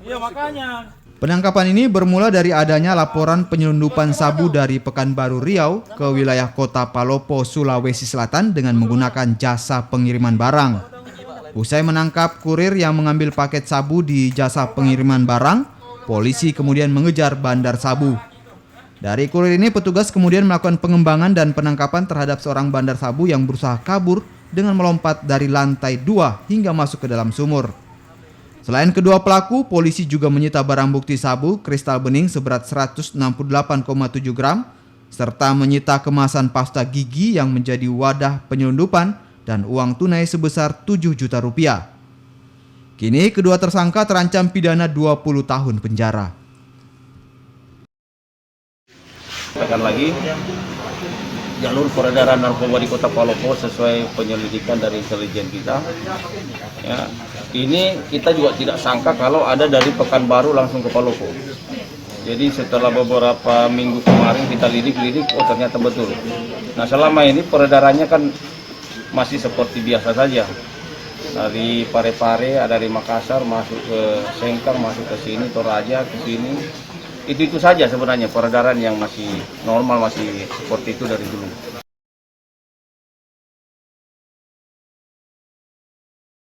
Iya makanya. Penangkapan ini bermula dari adanya laporan penyelundupan sabu dari Pekanbaru Riau ke wilayah kota Palopo, Sulawesi Selatan dengan menggunakan jasa pengiriman barang. Usai menangkap kurir yang mengambil paket sabu di jasa pengiriman barang, polisi kemudian mengejar bandar sabu. Dari kurir ini petugas kemudian melakukan pengembangan dan penangkapan terhadap seorang bandar sabu yang berusaha kabur dengan melompat dari lantai 2 hingga masuk ke dalam sumur. Selain kedua pelaku, polisi juga menyita barang bukti sabu kristal bening seberat 168,7 gram, serta menyita kemasan pasta gigi yang menjadi wadah penyelundupan dan uang tunai sebesar 7 juta rupiah. Kini kedua tersangka terancam pidana 20 tahun penjara. Tekan lagi, jalur peredaran narkoba di Kota Palopo sesuai penyelidikan dari intelijen kita. Ya, ini kita juga tidak sangka kalau ada dari Pekanbaru langsung ke Palopo. Jadi setelah beberapa minggu kemarin kita lidik, oh ternyata betul. Nah selama ini peredarannya kan masih seperti biasa saja. Dari Parepare, ada dari Makassar, masuk ke Sengkang, masuk ke sini, Toraja, ke sini. Itu saja sebenarnya peredaran yang masih normal, masih seperti itu dari dulu.